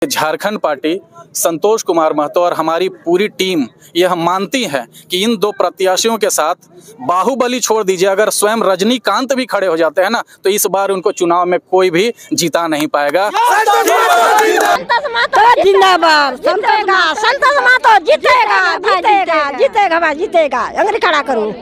Jharkhand party Santosh Kumar Mahato और हमारी पूरी टीम यह मानती है कि इन दो प्रत्याशियों के साथ बाहुबली छोड़ दीजिए, अगर स्वयं रजनीकांत भी खड़े हो जाते हैं ना तो इस बार उनको चुनाव में कोई भी जिता नहीं पाएगा। जिंदाबाद, संतोष महतो जीतेगा, जीतेगा, जीतेगा भाई, जीतेगा, अंग्रेजी खड़ा करूं,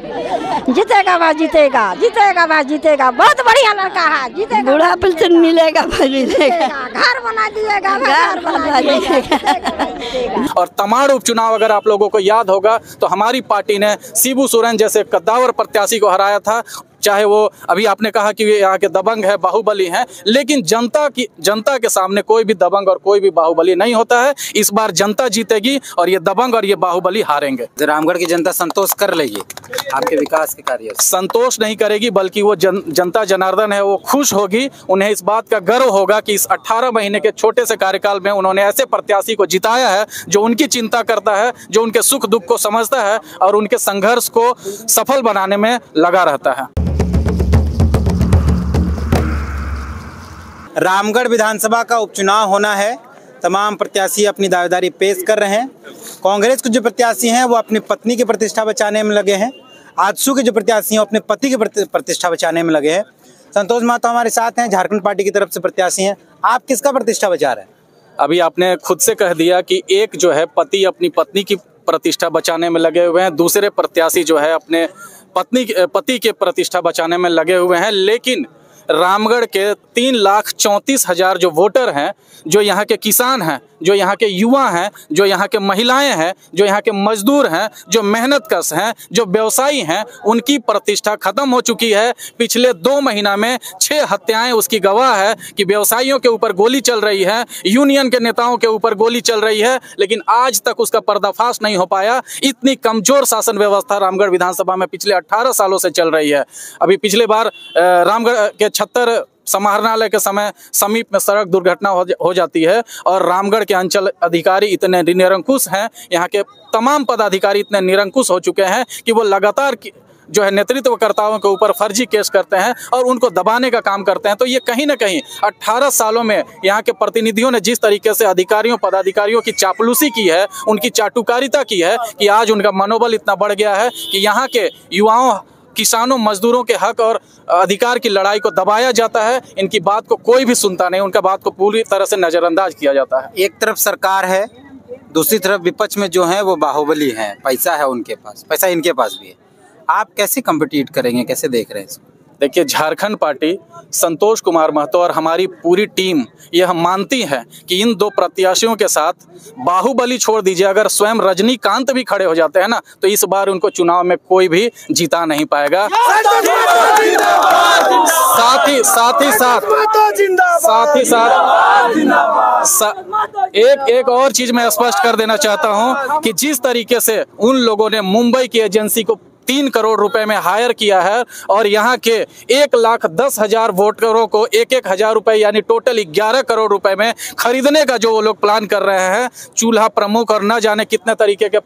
जीतेगा भाई, जीतेगा, जीतेगा भाई, जीतेगा, बहुत बढ़िया लड़का है, जीतेगा, बूढ़ा पेंशन मिलेगा भाई, जीतेगा, घर बना दिएगा, घर बना दिएगा। और तमाड़ उपचुनाव अगर आप लोगों को याद होगा तो हमारी पार्टी ने शिबू सोरेन जैसे कद्दावर प्रत्याशी को हराया था, चाहे वो अभी आपने कहा कि यहाँ के दबंग है, बाहुबली हैं, लेकिन जनता के सामने कोई भी दबंग और कोई भी बाहुबली नहीं होता है। इस बार जनता जीतेगी और ये दबंग और ये बाहुबली हारेंगे। रामगढ़ की जनता संतोष कर लेगी आपके विकास के कार्य? संतोष नहीं करेगी, बल्कि वो जनता जनार्दन है वो खुश होगी। उन्हें इस बात का गर्व होगा कि इस 18 महीने के छोटे से कार्यकाल में उन्होंने ऐसे प्रत्याशी को जिताया है जो उनकी चिंता करता है, जो उनके सुख दुख को समझता है और उनके संघर्ष को सफल बनाने में लगा रहता है। रामगढ़ विधानसभा का उपचुनाव होना है। तमाम प्रत्याशी अपनी दावेदारी पेश कर रहे हैं। कांग्रेस के जो प्रत्याशी हैं वो अपनी पत्नी की प्रतिष्ठा बचाने में लगे हैं। आजसू के जो प्रत्याशी हैं अपने पति की प्रतिष्ठा बचाने में लगे हैं। संतोष महतो हमारे साथ हैं, झारखंड पार्टी की तरफ से प्रत्याशी हैं। आप किसका प्रतिष्ठा बचा रहे हैं? अभी आपने खुद से कह दिया कि एक जो है पति अपनी पत्नी की प्रतिष्ठा बचाने में लगे हुए हैं, दूसरे प्रत्याशी जो है अपने पति के प्रतिष्ठा बचाने में लगे हुए हैं। लेकिन रामगढ़ के 3,34,000 जो वोटर हैं, जो यहाँ के किसान हैं, जो यहाँ के युवा हैं, जो यहाँ के महिलाएं हैं, जो यहाँ के मजदूर हैं, जो मेहनतकश हैं, जो व्यवसायी हैं, उनकी प्रतिष्ठा खत्म हो चुकी है। पिछले 2 महीना में 6 हत्याएं उसकी गवाह है कि व्यवसायियों के ऊपर गोली चल रही है, यूनियन के नेताओं के ऊपर गोली चल रही है, लेकिन आज तक उसका पर्दाफाश नहीं हो पाया। इतनी कमजोर शासन व्यवस्था रामगढ़ विधानसभा में पिछले 18 सालों से चल रही है। अभी पिछले बार रामगढ़ के 76 समाहरणालय के समय समीप में सड़क दुर्घटना हो जाती है और रामगढ़ के अंचल अधिकारी इतने निरंकुश हैं, यहाँ के तमाम पदाधिकारी इतने निरंकुश हो चुके हैं कि वो लगातार जो है नेतृत्वकर्ताओं के ऊपर फर्जी केस करते हैं और उनको दबाने का काम करते हैं। तो ये कहीं ना कहीं 18 सालों में यहाँ के प्रतिनिधियों ने जिस तरीके से अधिकारियों पदाधिकारियों की चापलूसी की है, उनकी चाटुकारिता की है, कि आज उनका मनोबल इतना बढ़ गया है कि यहाँ के युवाओं, किसानों, मजदूरों के हक और अधिकार की लड़ाई को दबाया जाता है। इनकी बात को कोई भी सुनता नहीं, उनका बात को पूरी तरह से नज़रअंदाज किया जाता है। एक तरफ सरकार है, दूसरी तरफ विपक्ष में जो है वो बाहुबली है, पैसा है उनके पास, पैसा इनके पास भी है। आप कैसे कम्पिटिट करेंगे, कैसे देख रहे हैं इसको? देखिए, झारखंड पार्टी संतोष कुमार महतो और हमारी पूरी टीम यह मानती है कि इन दो प्रत्याशियों के साथ बाहुबली छोड़ दीजिए, अगर स्वयं रजनीकांत भी खड़े हो जाते हैं ना तो इस बार उनको चुनाव में कोई भी जिता नहीं पाएगा। साथ ही एक और चीज मैं स्पष्ट कर देना चाहता हूं कि जिस तरीके से उन लोगों ने मुंबई की एजेंसी को 3 करोड़ रुपए में हायर किया है और यहाँ के 1,10,000 वोटरों को 1,000 रुपए यानी टोटल 11 करोड़ रुपए में खरीदने का जो वो लोग प्लान कर रहे हैं, चूल्हा प्रमुख और न जाने कितने तरीके के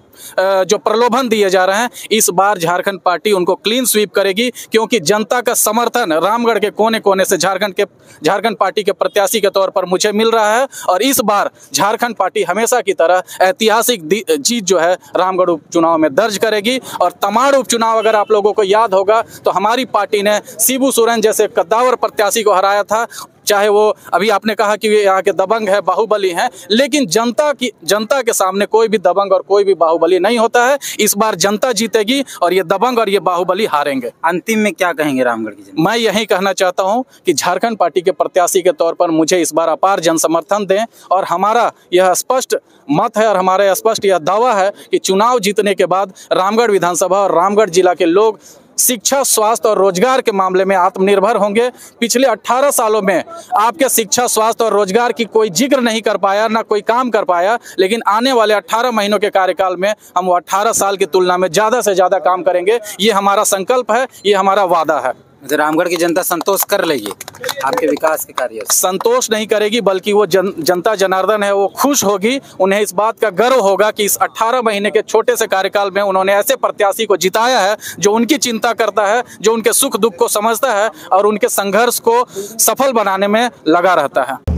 जो प्रलोभन दिए जा रहे हैं, इस बार झारखंड पार्टी उनको क्लीन स्वीप करेगी। क्योंकि जनता का समर्थन रामगढ़ के कोने कोने से झारखंड पार्टी के प्रत्याशी के तौर पर मुझे मिल रहा है और इस बार झारखंड पार्टी हमेशा की तरह ऐतिहासिक जीत जो है रामगढ़ उपचुनाव में दर्ज करेगी। और तमाड़ चुनाव अगर आप लोगों को याद होगा तो हमारी पार्टी ने शिबू सोरेन जैसे कद्दावर प्रत्याशी को हराया था, चाहे वो अभी आपने कहा कि यहाँ के दबंग है, बाहुबली हैं, लेकिन जनता के सामने कोई भी दबंग और कोई भी बाहुबली नहीं होता है। इस बार जनता जीतेगी और ये दबंग और ये बाहुबली हारेंगे। अंतिम में क्या कहेंगे रामगढ़ की जनता? मैं यही कहना चाहता हूँ कि झारखंड पार्टी के प्रत्याशी के तौर पर मुझे इस बार अपार जनसमर्थन दें और हमारा यह स्पष्ट मत है और हमारा स्पष्ट यह दावा है कि चुनाव जीतने के बाद रामगढ़ विधानसभा और रामगढ़ जिला के लोग शिक्षा, स्वास्थ्य और रोजगार के मामले में आत्मनिर्भर होंगे। पिछले 18 सालों में आपके शिक्षा, स्वास्थ्य और रोजगार की कोई जिक्र नहीं कर पाया, ना कोई काम कर पाया, लेकिन आने वाले 18 महीनों के कार्यकाल में हम वो 18 साल की तुलना में ज़्यादा से ज़्यादा काम करेंगे। ये हमारा संकल्प है, ये हमारा वादा है। रामगढ़ की जनता संतोष कर लेगी आपके विकास के कार्य? संतोष नहीं करेगी, बल्कि वो जनता जनार्दन है वो खुश होगी। उन्हें इस बात का गर्व होगा कि इस 18 महीने के छोटे से कार्यकाल में उन्होंने ऐसे प्रत्याशी को जिताया है जो उनकी चिंता करता है, जो उनके सुख दुख को समझता है और उनके संघर्ष को सफल बनाने में लगा रहता है।